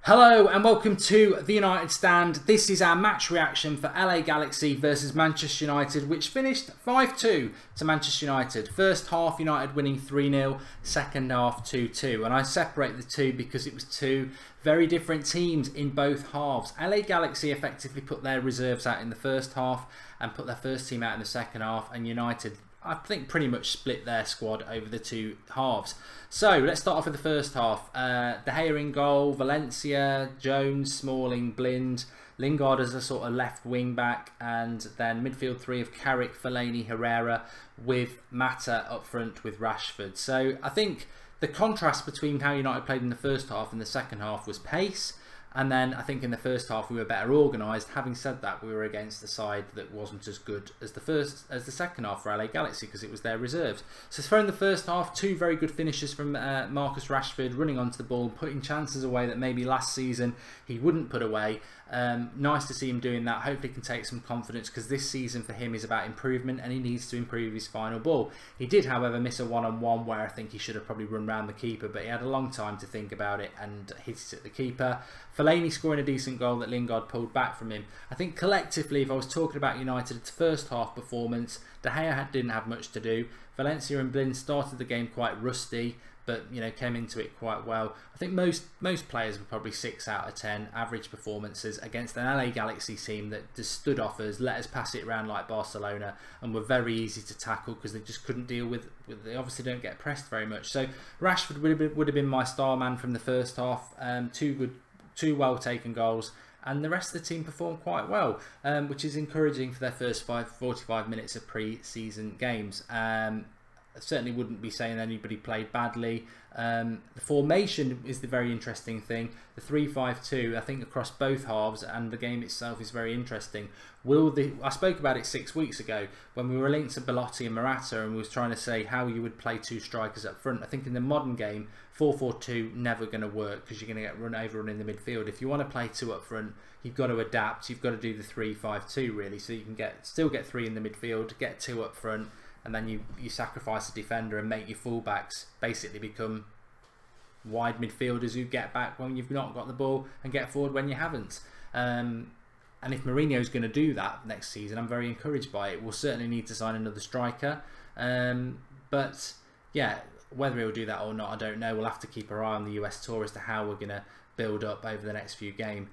Hello and welcome to the United Stand. This is our match reaction for LA Galaxy versus Manchester United, which finished 5-2 to Manchester United. First half United winning 3-0, second half 2-2. And I separate the two because it was two very different teams in both halves. LA Galaxy effectively put their reserves out in the first half and put their first team out in the second half, and United, I think, pretty much split their squad over the two halves. So let's start off with the first half. De Gea in goal, Valencia, Jones, Smalling, Blind, Lingard as a sort of left wing back, and then midfield three of Carrick, Fellaini, Herrera, with Mata up front with Rashford. So I think the contrast between how United played in the first half and the second half was pace. And then I think in the first half we were better organised. Having said that, we were against the side that wasn't as good as the second half for LA Galaxy because it was their reserves. So in the first half, two very good finishes from Marcus Rashford, running onto the ball, putting chances away that maybe last season he wouldn't put away. Nice to see him doing that. Hopefully he can take some confidence because this season for him is about improvement and he needs to improve his final ball. He did, however, miss a one-on-one where I think he should have probably run round the keeper, but he had a long time to think about it and hit it at the keeper. Fellaini scoring a decent goal that Lingard pulled back from him. I think collectively, if I was talking about United's first half performance, De Gea didn't have much to do. Valencia and Blind started the game quite rusty, but came into it quite well. I think most players were probably 6 out of 10 average performances against an LA Galaxy team that just stood off us, let us pass it around like Barcelona, and were very easy to tackle because they just couldn't deal with. They obviously don't get pressed very much. So Rashford would have been my star man from the first half. Two well taken goals, and the rest of the team performed quite well, which is encouraging for their first 45 minutes of pre-season games. I certainly wouldn't be saying anybody played badly. The formation is the very interesting thing. The 3-5-2, I think, across both halves, and the game itself is very interesting. I spoke about it 6 weeks ago when we were linked to Belotti and Morata, and we was trying to say how you would play two strikers up front. I think in the modern game, 4-4-2 never going to work because you're going to get overrun in the midfield. If you want to play two up front, you've got to adapt. You've got to do the 3-5-2 really, so you can still get three in the midfield, get two up front, and then you sacrifice a defender and make your fullbacks basically become wide midfielders who get back when you've not got the ball and get forward when you haven't. And if Mourinho's going to do that next season, I'm very encouraged by it. We'll certainly need to sign another striker. But yeah, whether he'll do that or not, I don't know. We'll have to keep our eye on the US tour as to how we're going to build up over the next few games.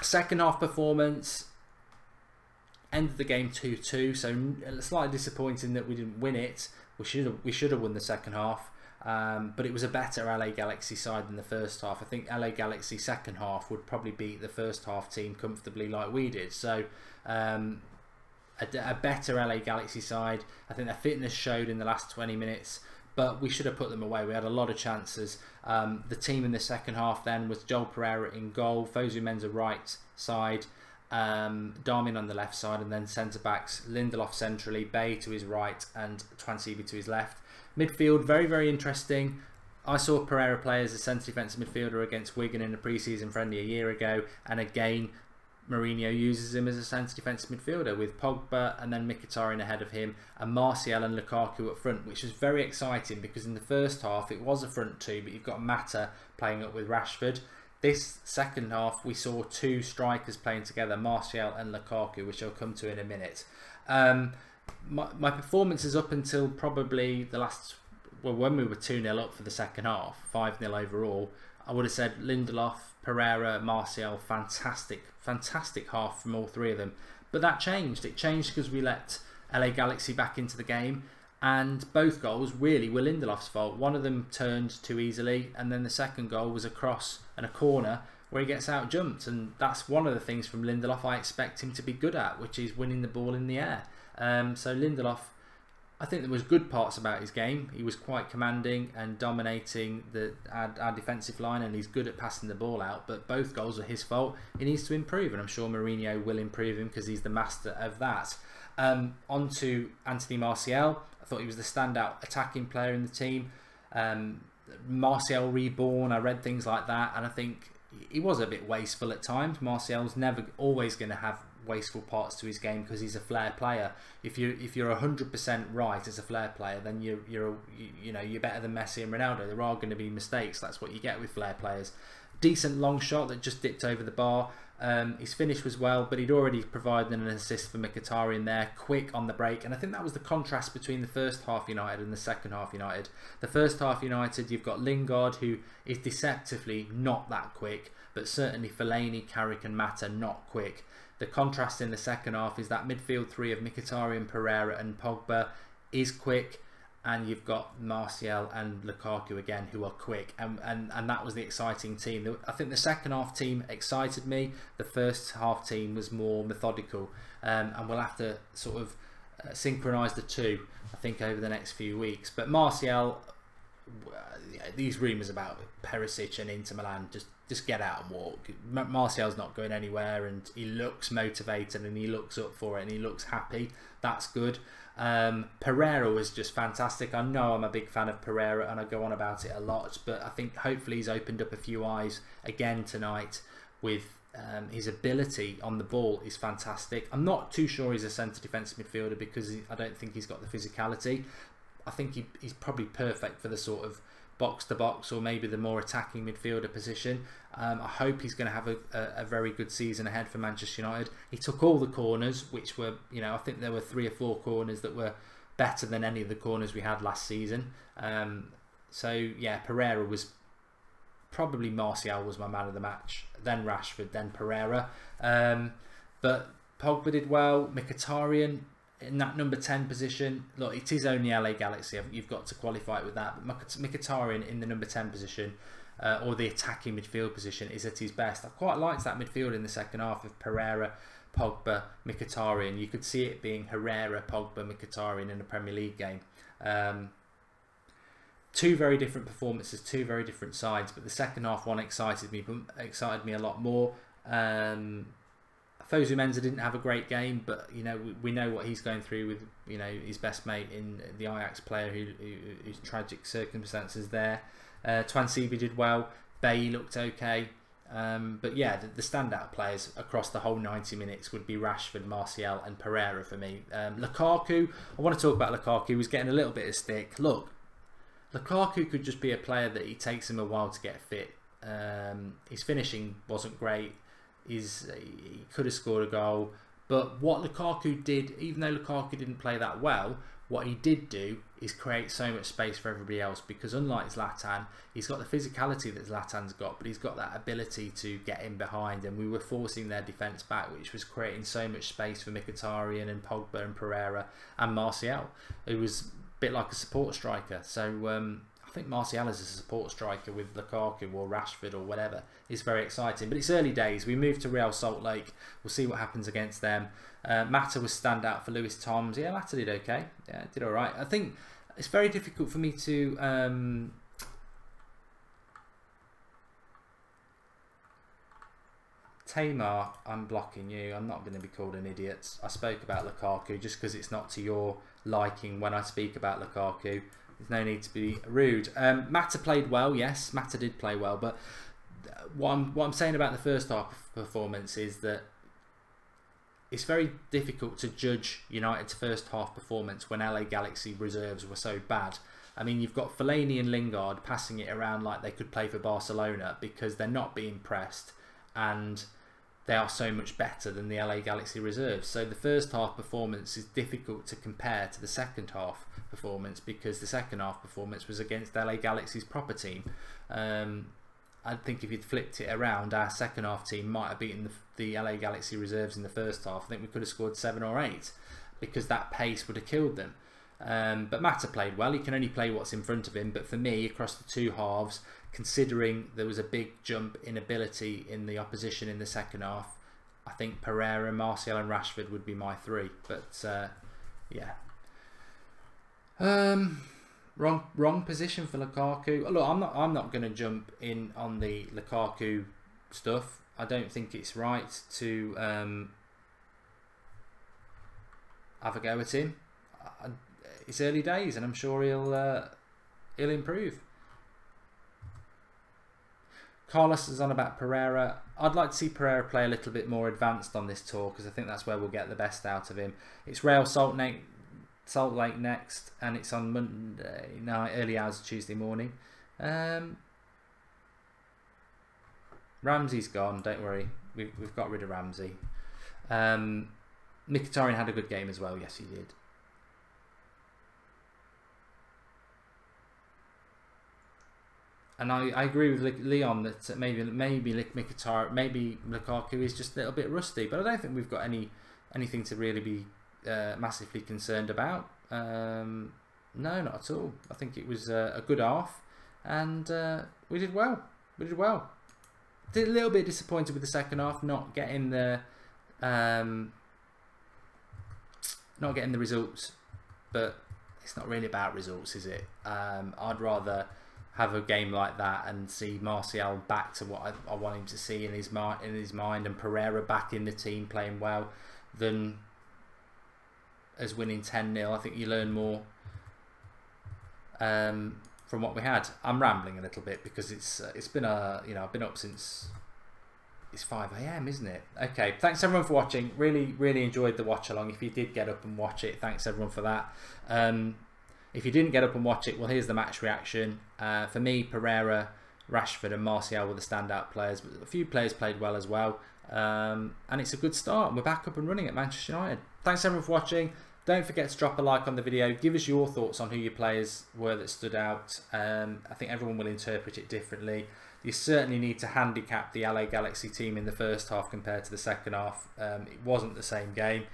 Second half performance, ended the game 2-2, so slightly disappointing that we didn't win it. We should have won the second half, but it was a better LA Galaxy side than the first half. I think LA Galaxy second half would probably beat the first half team comfortably like we did. So a better LA Galaxy side. I think their fitness showed in the last 20 minutes, but we should have put them away. We had a lot of chances. The team in the second half then was Joel Pereira in goal, Fosu Mensah right side, Darmian on the left side, and then centre backs Lindelof centrally, Bay to his right, and Twansibi to his left. Midfield, very, very interesting. I saw Pereira play as a centre defensive midfielder against Wigan in a pre-season friendly a year ago, and again Mourinho uses him as a centre defensive midfielder with Pogba and then Mkhitaryan ahead of him, and Martial and Lukaku up front, which was very exciting because in the first half it was a front two, but you've got Mata playing up with Rashford. This second half, we saw two strikers playing together, Martial and Lukaku, which I'll come to in a minute. My performances up until probably the last, well, when we were 2-0 up for the second half, 5-0 overall, I would have said Lindelof, Pereira, Martial, fantastic half from all three of them. But that changed. It changed because we let LA Galaxy back into the game, and both goals really were Lindelof's fault. One of them turned too easily, and then the second goal was a cross and a corner where he gets out jumped, and that's one of the things from Lindelof I expect him to be good at, which is winning the ball in the air. So Lindelof, I think there was good parts about his game. He was quite commanding and dominating our defensive line, and he's good at passing the ball out, but both goals are his fault. He needs to improve, and I'm sure Mourinho will improve him because he's the master of that. On to Anthony Martial. I thought he was the standout attacking player in the team. Martial reborn, I read things like that, and I think he was a bit wasteful at times. Martial's never always going to have wasteful parts to his game because he's a flair player. If you're 100% right as a flair player, then you're better than Messi and Ronaldo. There are going to be mistakes. That's what you get with flair players. decent long shot that just dipped over the bar. His finish was well, but he'd already provided an assist for Mkhitaryan there, quick on the break. And I think that was the contrast between the first half United and the second half United. The first half United, you've got Lingard, who is deceptively not that quick, but certainly Fellaini, Carrick and Mata not quick. The contrast in the second half is that midfield three of Mkhitaryan, Pereira and Pogba is quick. And you've got Martial and Lukaku again, who are quick, and that was the exciting team. I think the second half team excited me. The first half team was more methodical, and we'll have to sort of synchronise the two, I think, over the next few weeks. But Martial, these rumours about Perisic and Inter Milan, just get out and walk. Martial's not going anywhere, and he looks motivated, and he looks up for it, and he looks happy. That's good. Pereira was just fantastic. I know I'm a big fan of Pereira and I go on about it a lot, but I think hopefully he's opened up a few eyes again tonight with his ability on the ball is fantastic. I'm not too sure he's a centre defensive midfielder because I don't think he's got the physicality. I think he's probably perfect for the sort of box to box or maybe the more attacking midfielder position. I hope he's going to have a very good season ahead for Manchester United. He took all the corners, which were, I think there were 3 or 4 corners that were better than any of the corners we had last season. So yeah, Pereira was probably, Martial was my man of the match, then Rashford, then Pereira. But Pogba did well. Mkhitaryan in that number 10 position, look, it is only LA Galaxy, you've got to qualify it with that, but Mkhitaryan in the number 10 position, or the attacking midfield position, is at his best. I quite liked that midfield in the second half of Pereira, Pogba, Mkhitaryan. You could see it being Herrera, Pogba, Mkhitaryan in a Premier League game. Two very different performances, two very different sides, but the second half one excited me a lot more. Fosu Mensah didn't have a great game, but we know what he's going through with his best mate in the Ajax player whose tragic circumstances there. Twansibi did well. Bay looked okay, but yeah, the standout players across the whole 90 minutes would be Rashford, Martial, and Pereira for me. Lukaku, I want to talk about Lukaku. He was getting a little bit of stick. Look, Lukaku could just be a player that it takes him a while to get fit. His finishing wasn't great. He could have scored a goal, but what Lukaku did, even though Lukaku didn't play that well, what he did do is create so much space for everybody else, because unlike Zlatan, he's got the physicality that Zlatan's got, but he's got that ability to get in behind, and we were forcing their defence back, which was creating so much space for Mkhitaryan and Pogba and Pereira and Martial, who was a bit like a support striker. So I think Martial as a support striker with Lukaku or Rashford or whatever is very exciting. But it's early days. We moved to Real Salt Lake. We'll see what happens against them. Mata was standout for Lewis Toms. Yeah, Mata did okay. Yeah, did all right. I think it's very difficult for me to Tamar, I'm blocking you. I'm not going to be called an idiot. I spoke about Lukaku just because it's not to your liking when I speak about Lukaku. There's no need to be rude. Mata played well, yes. Mata did play well, but what I'm saying about the first half performance is that it's very difficult to judge United's first half performance when LA Galaxy reserves were so bad. I mean, you've got Fellaini and Lingard passing it around like they could play for Barcelona because they're not being pressed and they are so much better than the LA Galaxy reserves. So the first half performance is difficult to compare to the second half performance because the second half performance was against LA Galaxy's proper team. I think if you'd flipped it around, our second half team might have beaten the LA Galaxy reserves in the first half. I think we could have scored 7 or 8 because that pace would have killed them. But Mata played well. He can only play what's in front of him. But for me, across the two halves, considering there was a big jump in ability in the opposition in the second half, I think Pereira, Martial and Rashford would be my 3. But yeah. Wrong position for Lukaku. Look, I'm not going to jump in on the Lukaku stuff. I don't think it's right to have a go at him. It's early days, and I'm sure he'll improve. Carlos is on about Pereira. I'd like to see Pereira play a little bit more advanced on this tour because I think that's where we'll get the best out of him. It's Real Salt Lake next, and it's on Monday night, early hours of Tuesday morning. Ramsey's gone, don't worry. We've got rid of Ramsey. Mkhitaryan had a good game as well. Yes, he did. And I agree with Leon that maybe Mkhitaryan, maybe Lukaku is just a little bit rusty, but I don't think we've got anything to really be massively concerned about. No, not at all. I think it was a good half, and we did well. We did well. Did a little bit disappointed with the second half, not getting the results, but it's not really about results, is it? I'd rather have a game like that and see Martial back to what I want him to see in his mind, and Pereira back in the team playing well, than as winning 10-0. I think you learn more from what we had. I'm rambling a little bit because it's been I've been up since it's 5 AM, isn't it? Okay, thanks everyone for watching. Really enjoyed the watch along. If you did get up and watch it, thanks everyone for that. If you didn't get up and watch it, well, here's the match reaction. For me, Pereira, Rashford and Martial were the standout players, but a few players played well as well. And it's a good start. We're back up and running at Manchester United. Thanks everyone for watching. Don't forget to drop a like on the video. Give us your thoughts on who your players were that stood out. I think everyone will interpret it differently. You certainly need to handicap the LA Galaxy team in the first half compared to the second half. It wasn't the same game,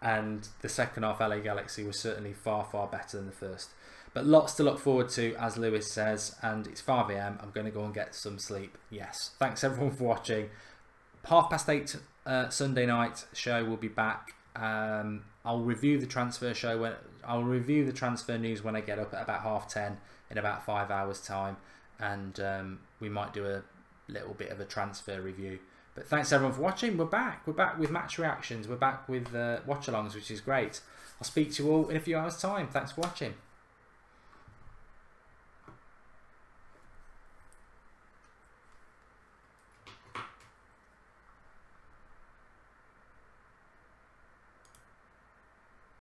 and the second half LA Galaxy was certainly far better than the first. But lots to look forward to, as Lewis says, and it's 5 AM. I'm going to go and get some sleep. Yes. Thanks everyone for watching. 8:30 Sunday night show will be back. I'll review the transfer show I'll review the transfer news when I get up at about 10:30 in about 5 hours time, and we might do a little bit of a transfer review. But thanks everyone for watching. We're back with match reactions. We're back with watch alongs, which is great. I'll speak to you all in a few hours time. Thanks for watching.